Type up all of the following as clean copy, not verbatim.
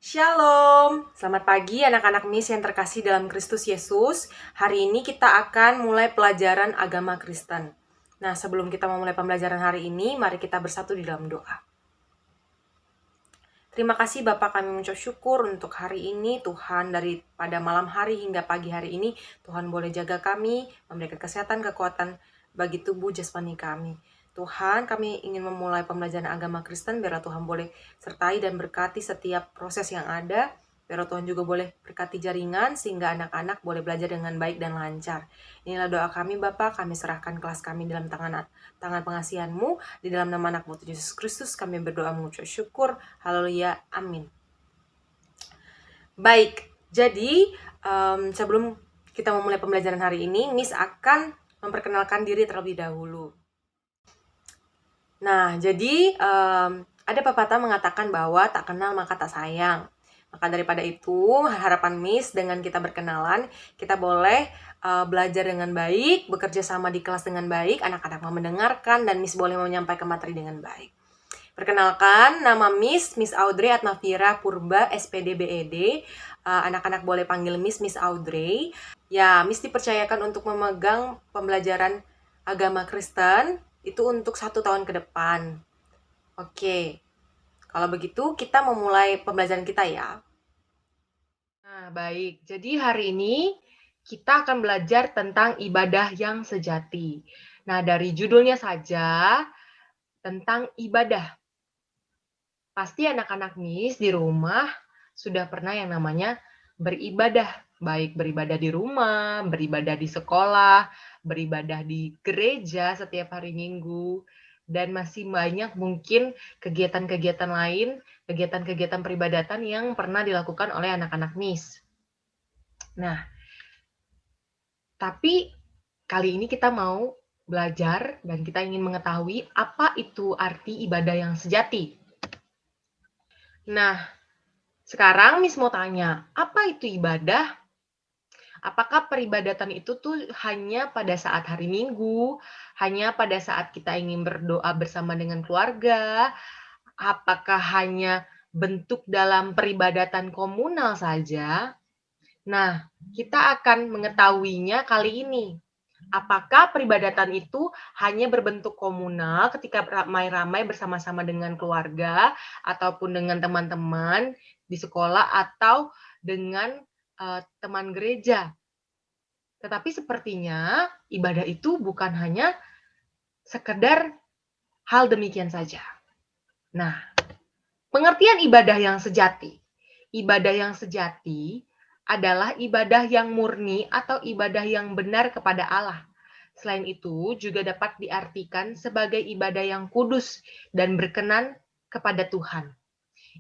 Shalom, selamat pagi anak-anak Miss yang terkasih dalam Kristus Yesus. Hari ini kita akan mulai pelajaran agama Kristen. Nah, sebelum kita memulai pembelajaran hari ini, mari kita bersatu di dalam doa. Terima kasih Bapak, kami mengucap syukur untuk hari ini. Tuhan, daripada malam hari hingga pagi hari ini, Tuhan boleh jaga kami, memberikan kesehatan, kekuatan bagi tubuh jasmani kami. Tuhan, kami ingin memulai pembelajaran agama Kristen, biarlah Tuhan boleh sertai dan berkati setiap proses yang ada. Biar Tuhan juga boleh berkati jaringan, sehingga anak-anak boleh belajar dengan baik dan lancar. Inilah doa kami Bapak, kami serahkan kelas kami dalam tangan pengasihan-Mu. Di dalam nama anak-Mu Yesus Kristus, kami berdoa mengucap syukur. Haleluya, amin. Baik, jadi sebelum kita memulai pembelajaran hari ini, Miss akan memperkenalkan diri terlebih dahulu. Nah, jadi ada pepatah mengatakan bahwa tak kenal maka tak sayang. Maka daripada itu, harapan Miss dengan kita berkenalan, kita boleh belajar dengan baik, bekerja sama di kelas dengan baik, anak-anak mau mendengarkan, dan Miss boleh menyampaikan materi dengan baik. Perkenalkan, nama Miss Audrey Atmavira Purba, SPD BED. Anak-anak boleh panggil Miss Audrey. Ya, Miss dipercayakan untuk memegang pembelajaran agama Kristen, itu untuk 1 tahun ke depan. Oke, kalau begitu kita memulai pembelajaran kita ya. Nah, baik. Jadi hari ini kita akan belajar tentang ibadah yang sejati. Nah, dari judulnya saja tentang ibadah. Pasti anak-anak Miss di rumah sudah pernah yang namanya beribadah. Baik beribadah di rumah, beribadah di sekolah, beribadah di gereja setiap hari Minggu, dan masih banyak mungkin kegiatan-kegiatan lain, kegiatan-kegiatan peribadatan yang pernah dilakukan oleh anak-anak Miss. Nah, tapi kali ini kita mau belajar dan kita ingin mengetahui apa itu arti ibadah yang sejati. Nah, sekarang Miss mau tanya, apa itu ibadah? Apakah peribadatan itu tuh hanya pada saat hari Minggu, hanya pada saat kita ingin berdoa bersama dengan keluarga? Apakah hanya bentuk dalam peribadatan komunal saja? Nah, kita akan mengetahuinya kali ini. Apakah peribadatan itu hanya berbentuk komunal ketika ramai-ramai bersama-sama dengan keluarga ataupun dengan teman-teman di sekolah atau dengan teman gereja? Tetapi sepertinya ibadah itu bukan hanya sekedar hal demikian saja. Nah, pengertian ibadah yang sejati. Ibadah yang sejati adalah ibadah yang murni atau ibadah yang benar kepada Allah. Selain itu, juga dapat diartikan sebagai ibadah yang kudus dan berkenan kepada Tuhan.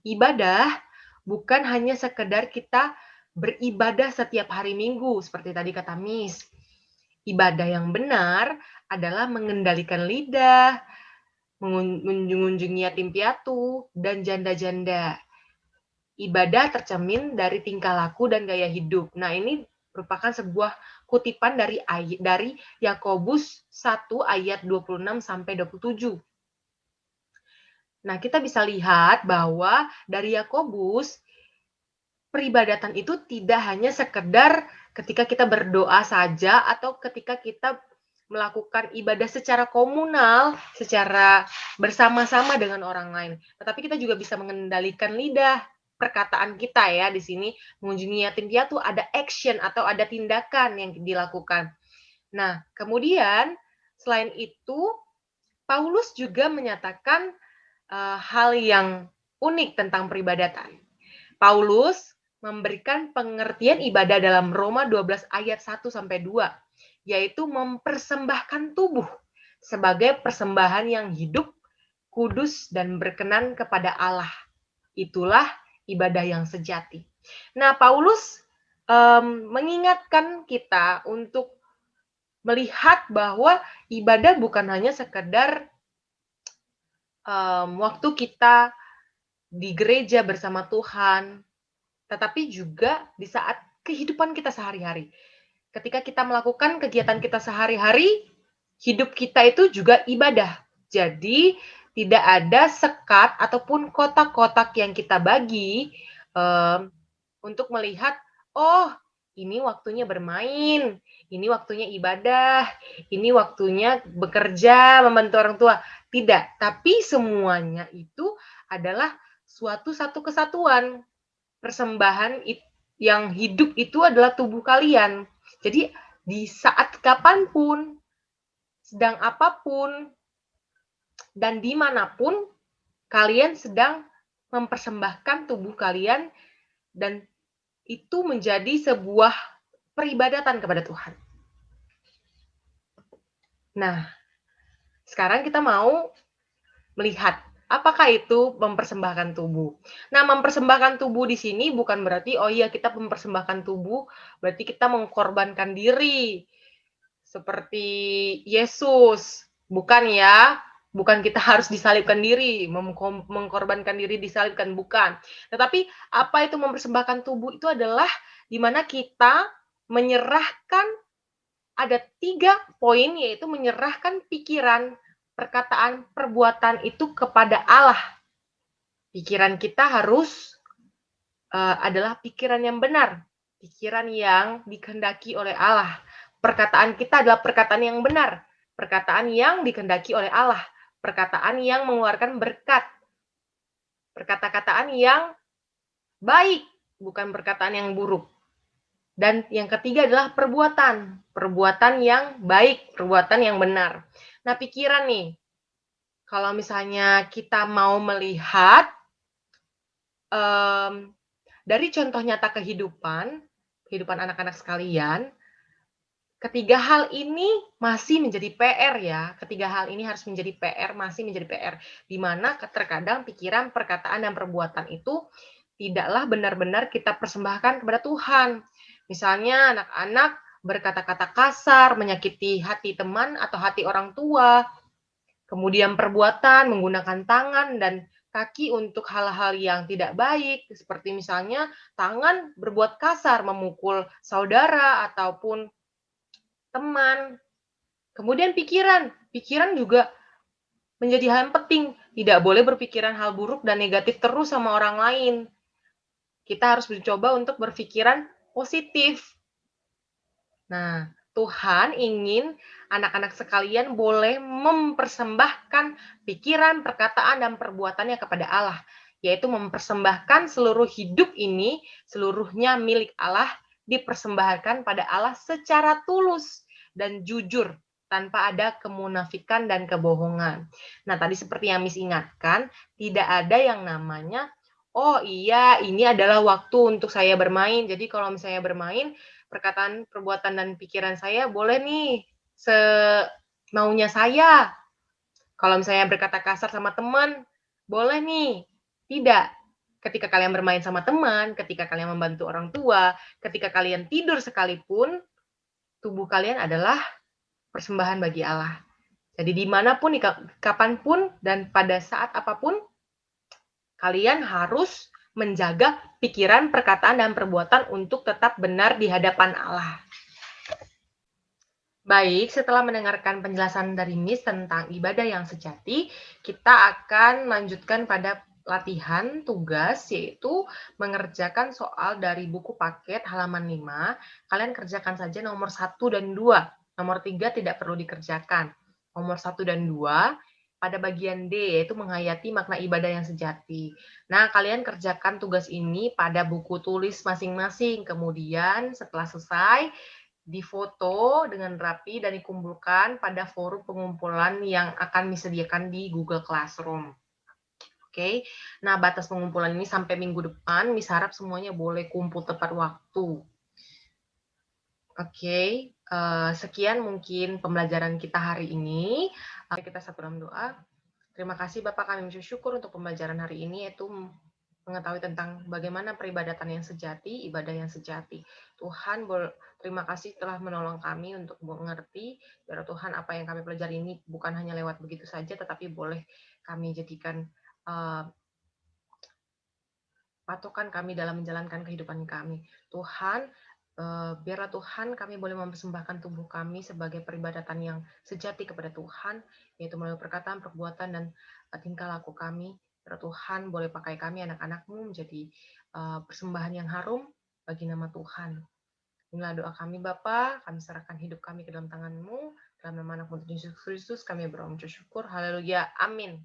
Ibadah bukan hanya sekedar kita beribadah setiap hari Minggu, seperti tadi kata Miss. Ibadah yang benar adalah mengendalikan lidah, mengunjungi yatim piatu, dan janda-janda. Ibadah tercermin dari tingkah laku dan gaya hidup. Nah, ini merupakan sebuah kutipan dari Yakobus 1 ayat 26 sampai 27. Nah, kita bisa lihat bahwa dari Yakobus peribadatan itu tidak hanya sekedar ketika kita berdoa saja atau ketika kita melakukan ibadah secara komunal, secara bersama-sama dengan orang lain. Tetapi kita juga bisa mengendalikan lidah, perkataan kita ya di sini. Mengunjungi yatim piatu ada action atau ada tindakan yang dilakukan. Nah, kemudian selain itu Paulus juga menyatakan hal yang unik tentang peribadatan. Paulus memberikan pengertian ibadah dalam Roma 12 ayat 1 sampai 2, yaitu mempersembahkan tubuh sebagai persembahan yang hidup, kudus dan berkenan kepada Allah. Itulah ibadah yang sejati. Nah, Paulus mengingatkan kita untuk melihat bahwa ibadah bukan hanya sekedar waktu kita di gereja bersama Tuhan, tetapi juga di saat kehidupan kita sehari-hari. Ketika kita melakukan kegiatan kita sehari-hari, hidup kita itu juga ibadah. Jadi, tidak ada sekat ataupun kotak-kotak yang kita bagi untuk melihat, oh ini waktunya bermain, ini waktunya ibadah, ini waktunya bekerja, membantu orang tua. Tidak, tapi semuanya itu adalah satu kesatuan. Persembahan yang hidup itu adalah tubuh kalian. Jadi di saat kapanpun, sedang apapun, dan dimanapun, kalian sedang mempersembahkan tubuh kalian dan itu menjadi sebuah peribadatan kepada Tuhan. Nah, sekarang kita mau melihat apakah itu mempersembahkan tubuh. Nah, mempersembahkan tubuh di sini bukan berarti oh iya kita mempersembahkan tubuh berarti kita mengkorbankan diri seperti Yesus. Bukan ya. Bukan kita harus disalibkan diri, mengkorbankan diri disalibkan, bukan. Tetapi apa itu mempersembahkan tubuh itu adalah di mana kita menyerahkan ada 3 poin, yaitu menyerahkan pikiran, perkataan, perbuatan itu kepada Allah. Pikiran kita harus adalah pikiran yang benar, pikiran yang dikehendaki oleh Allah. Perkataan kita adalah perkataan yang benar, perkataan yang dikehendaki oleh Allah, perkataan yang mengeluarkan berkat, perkata-kataan yang baik, bukan perkataan yang buruk. Dan yang ketiga adalah perbuatan. Perbuatan yang baik, perbuatan yang benar. Nah, pikiran nih, kalau misalnya kita mau melihat dari contoh nyata kehidupan anak-anak sekalian, ketiga hal ini masih menjadi PR ya. Ketiga hal ini harus menjadi PR, masih menjadi PR. Di mana terkadang pikiran, perkataan, dan perbuatan itu tidaklah benar-benar kita persembahkan kepada Tuhan. Misalnya anak-anak berkata-kata kasar, menyakiti hati teman atau hati orang tua, kemudian perbuatan menggunakan tangan dan kaki untuk hal-hal yang tidak baik, seperti misalnya tangan berbuat kasar, memukul saudara ataupun teman. Kemudian pikiran juga menjadi hal yang penting. Tidak boleh berpikiran hal buruk dan negatif terus sama orang lain. Kita harus mencoba untuk berpikiran positif. Nah, Tuhan ingin anak-anak sekalian boleh mempersembahkan pikiran, perkataan, dan perbuatannya kepada Allah, yaitu mempersembahkan seluruh hidup ini, seluruhnya milik Allah, dipersembahkan pada Allah secara tulus dan jujur, tanpa ada kemunafikan dan kebohongan. Nah, tadi seperti yang Miss ingatkan, tidak ada yang namanya, oh iya, ini adalah waktu untuk saya bermain, jadi kalau misalnya bermain, perkataan, perbuatan, dan pikiran saya boleh nih semaunya saya. Kalau misalnya berkata kasar sama teman, boleh nih. Tidak. Ketika kalian bermain sama teman, ketika kalian membantu orang tua, ketika kalian tidur sekalipun, tubuh kalian adalah persembahan bagi Allah. Jadi dimanapun, kapanpun, dan pada saat apapun, kalian harus menjaga pikiran, perkataan, dan perbuatan untuk tetap benar di hadapan Allah. Baik, setelah mendengarkan penjelasan dari Miss tentang ibadah yang sejati, kita akan lanjutkan pada latihan tugas, yaitu mengerjakan soal dari buku paket halaman 5. Kalian kerjakan saja nomor 1 dan 2. Nomor 3 tidak perlu dikerjakan. Nomor 1 dan 2 pada bagian D, yaitu menghayati makna ibadah yang sejati. Nah, kalian kerjakan tugas ini pada buku tulis masing-masing. Kemudian setelah selesai, difoto dengan rapi dan dikumpulkan pada forum pengumpulan yang akan disediakan di Google Classroom. Oke, nah batas pengumpulan ini sampai minggu depan, Miss harap semuanya boleh kumpul tepat waktu. Oke, sekian mungkin pembelajaran kita hari ini. Kita satu dalam doa. Terima kasih Bapak, kami bersyukur untuk pembelajaran hari ini, yaitu mengetahui tentang bagaimana peribadatan yang sejati, ibadah yang sejati. Tuhan, terima kasih telah menolong kami untuk mengerti, biar Tuhan apa yang kami pelajari ini bukan hanya lewat begitu saja, tetapi boleh kami jadikan patokan kami dalam menjalankan kehidupan kami. Tuhan, biarlah Tuhan kami boleh mempersembahkan tubuh kami sebagai peribadatan yang sejati kepada Tuhan, yaitu melalui perkataan, perbuatan, dan tingkah laku kami. Biar Tuhan boleh pakai kami anak-anak-Mu menjadi persembahan yang harum bagi nama Tuhan. Inilah doa kami Bapa, kami serahkan hidup kami ke dalam tangan-Mu, dalam nama anak-Mu Yesus Kristus kami berdoa syukur. Haleluya. Amin.